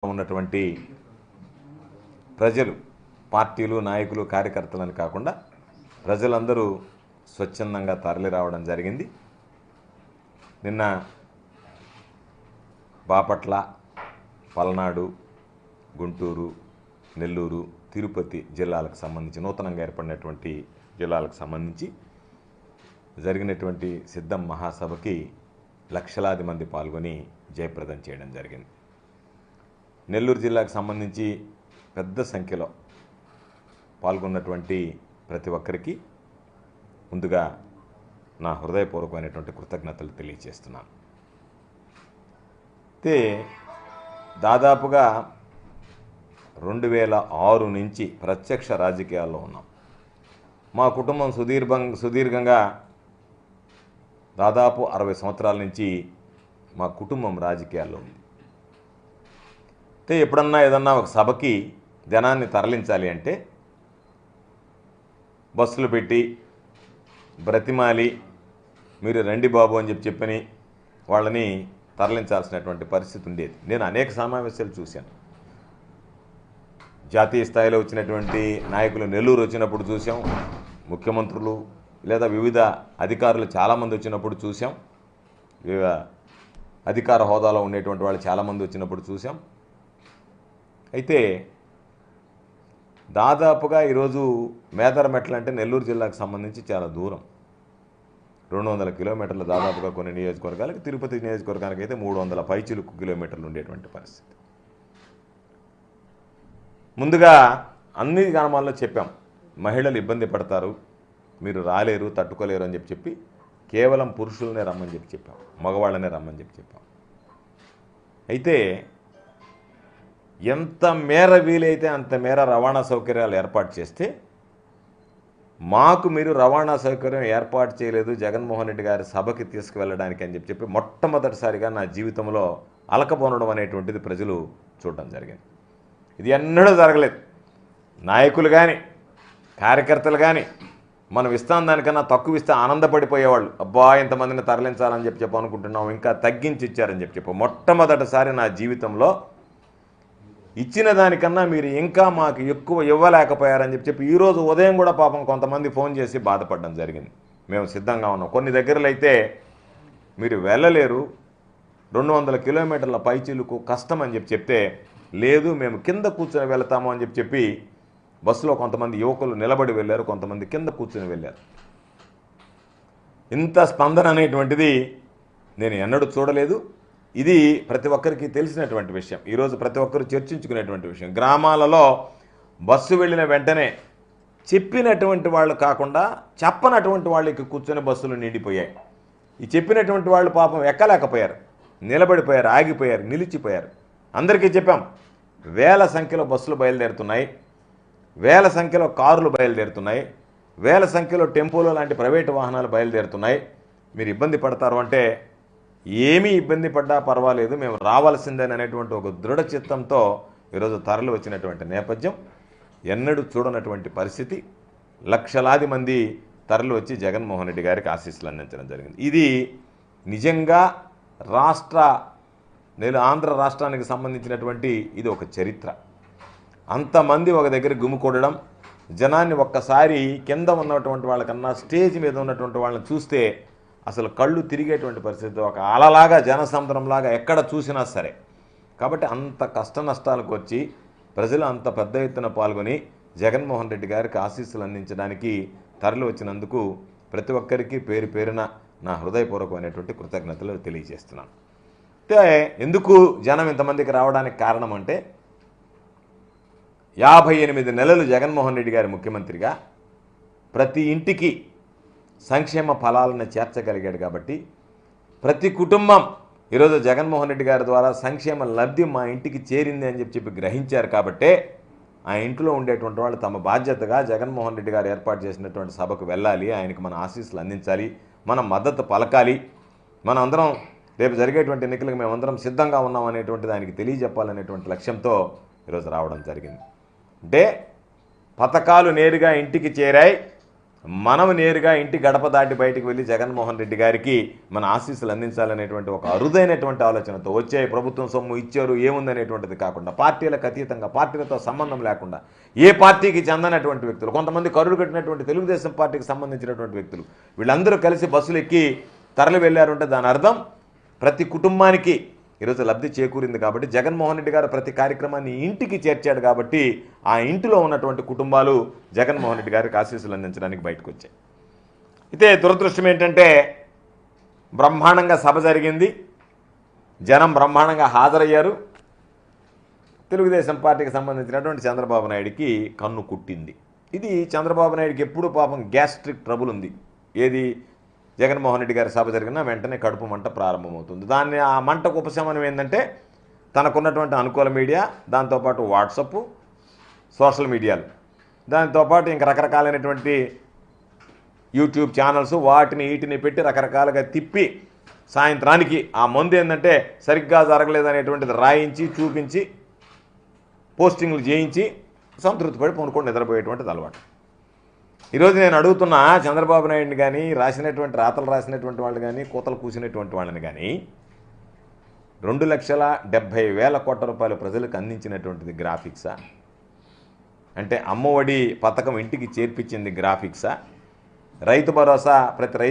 ఉన్నటువంటి ప్రజలు పార్టీలు నాయకులు కార్యకర్తలను కాకుండా ప్రజలందరూ స్వచ్ఛందంగా తరలి రావడం జరిగింది. నిన్న బాపట్ల, పల్నాడు, గుంటూరు, నెల్లూరు, తిరుపతి జిల్లాలకు సంబంధించి నూతనంగా ఏర్పడినటువంటి జిల్లాలకు సంబంధించి జరిగినటువంటి సిద్ధం మహాసభకి లక్షలాది మంది పాల్గొని జయప్రదం చేయడం జరిగింది. నెల్లూరు జిల్లాకు సంబంధించి పెద్ద సంఖ్యలో పాల్గొన్నటువంటి ప్రతి ఒక్కరికి ముందుగా నా హృదయపూర్వకమైనటువంటి కృతజ్ఞతలు తెలియజేస్తున్నాను. అయితే దాదాపుగా 2006 నుంచి ప్రత్యక్ష రాజకీయాల్లో ఉన్నాం. మా కుటుంబం సుదీర్ఘంగా దాదాపు 60 సంవత్సరాల నుంచి మా కుటుంబం రాజకీయాల్లో ఉంది. అయితే ఎప్పుడన్నా ఏదన్నా ఒక సభకి జనాన్ని తరలించాలి అంటే బస్సులు పెట్టి బ్రతిమాలి మీరు రండి బాబు అని చెప్పని వాళ్ళని తరలించాల్సినటువంటి పరిస్థితి ఉండేది. నేను అనేక సమావేశాలు చూశాను. జాతీయ స్థాయిలో వచ్చినటువంటి నాయకులు నెల్లూరు వచ్చినప్పుడు చూసాం, ముఖ్యమంత్రులు లేదా వివిధ అధికారులు చాలామంది వచ్చినప్పుడు చూసాం, వివిధ అధికార హోదాలో ఉండేటువంటి వాళ్ళు చాలామంది వచ్చినప్పుడు చూసాం. అయితే దాదాపుగా ఈరోజు మేదరమెట్ల అంటే నెల్లూరు జిల్లాకు సంబంధించి చాలా దూరం, 200 కిలోమీటర్లు దాదాపుగా కొన్ని నియోజకవర్గాలకు, తిరుపతి నియోజకవర్గానికి అయితే 300 పైచిలుకు కిలోమీటర్లు ఉండేటువంటి పరిస్థితి. ముందుగా అన్ని గ్రామాల్లో చెప్పాం, మహిళలు ఇబ్బంది పడతారు, మీరు రాలేరు, తట్టుకోలేరు అని చెప్పి కేవలం పురుషులనే రమ్మని చెప్పాం, మగవాళ్ళనే రమ్మని చెప్పాం. అయితే ఎంత మేర వీలైతే అంత మేర రవాణా సౌకర్యాలు ఏర్పాటు చేస్తే, మాకు మీరు రవాణా సౌకర్యం ఏర్పాటు చేయలేదు జగన్మోహన్ రెడ్డి గారి సభకి తీసుకువెళ్ళడానికి అని చెప్పి మొట్టమొదటిసారిగా నా జీవితంలో అలకపోనడం అనేటువంటిది ప్రజలు చూడడం జరిగింది. ఇది ఎన్నడూ జరగలేదు. నాయకులు కానీ కార్యకర్తలు కానీ మనం ఇస్తాం దానికన్నా తక్కువ ఇస్తే ఆనందపడిపోయేవాళ్ళు. అబ్బా ఇంతమందిని తరలించాలని చెప్పి అనుకుంటున్నాం, ఇంకా తగ్గించి ఇచ్చారని చెప్పి మొట్టమొదటిసారి నా జీవితంలో ఇచ్చిన దానికన్నా మీరు ఇంకా మాకు ఎక్కువ ఇవ్వలేకపోయారని చెప్పి ఈరోజు ఉదయం కూడా పాపం కొంతమంది ఫోన్ చేసి బాధపడడం జరిగింది. మేము సిద్ధంగా ఉన్నాం, కొన్ని దగ్గరలో అయితే మీరు వెళ్ళలేరు, 200 కిలోమీటర్ల పైచీలకు కష్టం అని చెప్తే, లేదు మేము కింద కూర్చొని వెళ్తాము అని చెప్పి బస్సులో కొంతమంది యువకులు నిలబడి వెళ్ళారు, కొంతమంది కింద కూర్చొని వెళ్ళారు. ఇంత స్పందన అనేటువంటిది నేను ఎన్నడూ చూడలేదు. ఇది ప్రతి ఒక్కరికి తెలిసినటువంటి విషయం, ఈరోజు ప్రతి ఒక్కరు చర్చించుకునేటువంటి విషయం. గ్రామాలలో బస్సు వెళ్ళిన వెంటనే చెప్పినటువంటి వాళ్ళు కాకుండా చెప్పనటువంటి వాళ్ళకి కూర్చొని బస్సులు నిండిపోయాయి. ఈ చెప్పినటువంటి వాళ్ళు పాపం ఎక్కలేకపోయారు, నిలబడిపోయారు, ఆగిపోయారు, నిలిచిపోయారు. అందరికీ చెప్పాం, వేల సంఖ్యలో బస్సులు బయలుదేరుతున్నాయి, వేల సంఖ్యలో కారులు బయలుదేరుతున్నాయి, వేల సంఖ్యలో టెంపోలు లాంటి ప్రైవేటు వాహనాలు బయలుదేరుతున్నాయి. మీరు ఇబ్బంది పడతారు అంటే ఏమీ ఇబ్బంది పడ్డా పర్వాలేదు, మేము రావాల్సిందేననేటువంటి ఒక దృఢ చిత్తంతో ఈరోజు తరలి వచ్చినటువంటి నేపథ్యం ఎన్నడూ చూడనటువంటి పరిస్థితి. లక్షలాది మంది తరలి వచ్చి జగన్మోహన్ రెడ్డి గారికి ఆశీస్సులు అందించడం జరిగింది. ఇది నిజంగా ఆంధ్ర రాష్ట్రానికి సంబంధించినటువంటి ఇది ఒక చరిత్ర. అంతమంది ఒక దగ్గర గుమికూడడం, జనాన్ని ఒక్కసారి కింద ఉన్నటువంటి వాళ్ళకన్నా స్టేజ్ మీద ఉన్నటువంటి వాళ్ళని చూస్తే అసలు కళ్ళు తిరిగేటువంటి పరిస్థితి, ఒక అలలాగా జనసముద్రంలాగా ఎక్కడ చూసినా సరే. కాబట్టి అంత కష్ట నష్టాలకు వచ్చి ప్రజలు అంత పెద్ద ఎత్తున పాల్గొని జగన్మోహన్ రెడ్డి గారికి ఆశీస్సులు అందించడానికి తరలి వచ్చినందుకు ప్రతి ఒక్కరికి పేరు పేరున నా హృదయపూర్వకమైనటువంటి కృతజ్ఞతలు తెలియజేస్తున్నాను. అయితే ఎందుకు జనం ఇంతమందికి రావడానికి కారణం అంటే, 58 నెలలు జగన్మోహన్ రెడ్డి గారి ముఖ్యమంత్రిగా ప్రతి ఇంటికి సంక్షేమ ఫలాలను చేర్చగలిగాడు. కాబట్టి ప్రతి కుటుంబం ఈరోజు జగన్మోహన్ రెడ్డి గారి ద్వారా సంక్షేమ లబ్ధి మా ఇంటికి చేరింది అని చెప్పి గ్రహించారు. కాబట్టే ఆ ఇంట్లో ఉండేటువంటి వాళ్ళు తమ బాధ్యతగా జగన్మోహన్ రెడ్డి గారు ఏర్పాటు చేసినటువంటి సభకు వెళ్ళాలి, ఆయనకు మన ఆశీస్సులు అందించాలి, మనం మద్దతు పలకాలి, మనం అందరం రేపు జరిగేటువంటి ఎన్నికలకు మేమందరం సిద్ధంగా ఉన్నాం అనేటువంటిది ఆయనకి తెలియజెప్పాలనేటువంటి లక్ష్యంతో ఈరోజు రావడం జరిగింది. అంటే పథకాలు నేరుగా ఇంటికి చేరాయి, మనం నేరుగా ఇంటి గడప దాటి బయటికి వెళ్ళి జగన్మోహన్ రెడ్డి గారికి మన ఆశీస్సులు అందించాలనేటువంటి ఒక అరుదైనటువంటి ఆలోచనతో వచ్చే ప్రభుత్వం సొమ్ము ఇచ్చారు ఏముందనేటువంటిది కాకుండా పార్టీలకు అతీతంగా పార్టీలతో సంబంధం లేకుండా ఏ పార్టీకి చెందనటువంటి వ్యక్తులు కొంతమంది కరుడు కట్టినటువంటి తెలుగుదేశం పార్టీకి సంబంధించినటువంటి వ్యక్తులు వీళ్ళందరూ కలిసి బస్సులు ఎక్కి తరలి వెళ్ళారంటే దాని అర్థం ప్రతి కుటుంబానికి ఈరోజు లబ్ధి చేకూరింది కాబట్టి జగన్మోహన్ రెడ్డి గారు ప్రతి కార్యక్రమాన్ని ఇంటికి చేర్చాడు కాబట్టి ఆ ఇంటిలో ఉన్నటువంటి కుటుంబాలు జగన్మోహన్ రెడ్డి గారికి ఆశీస్సులు అందించడానికి బయటకు వచ్చాయి. అయితే దురదృష్టం ఏంటంటే బ్రహ్మాండంగా సభ జరిగింది, జనం బ్రహ్మాండంగా హాజరయ్యారు. తెలుగుదేశం పార్టీకి సంబంధించినటువంటి చంద్రబాబు నాయుడికి కన్ను కుట్టింది. ఇది చంద్రబాబు నాయుడికి ఎప్పుడూ పాపం గ్యాస్ట్రిక్ ట్రబుల్ ఉంది. ఏది జగన్మోహన్ రెడ్డి గారి సభ జరిగినా వెంటనే కడుపు మంట ప్రారంభమవుతుంది. దాన్ని ఆ మంటకు ఉపశమనం ఏంటంటే తనకున్నటువంటి అనుకూల మీడియా, దాంతోపాటు వాట్సప్, సోషల్ మీడియాలు, దాంతోపాటు ఇంక రకరకాలైనటువంటి యూట్యూబ్ ఛానల్స్ వీటిని పెట్టి రకరకాలుగా తిప్పి సాయంత్రానికి ఆ మందు ఏంటంటే సరిగ్గా జరగలేదనేటువంటిది రాయించి చూపించి పోస్టింగ్లు చేయించి సంతృప్తిపడి పొనుకొని నిద్రపోయేటువంటిది అలవాటు. ఈరోజు నేను అడుగుతున్న చంద్రబాబు నాయుడిని కానీ రాతలు రాసినటువంటి వాళ్ళు కానీ కూతలు కూసినటువంటి వాళ్ళని కానీ 2,70,000 కోట్ల రూపాయలు ప్రజలకు అందించినటువంటిది గ్రాఫిక్సా? అంటే అమ్మఒడి పథకం ఇంటికి చేర్పించింది గ్రాఫిక్సా? రైతు భరోసా ప్రతి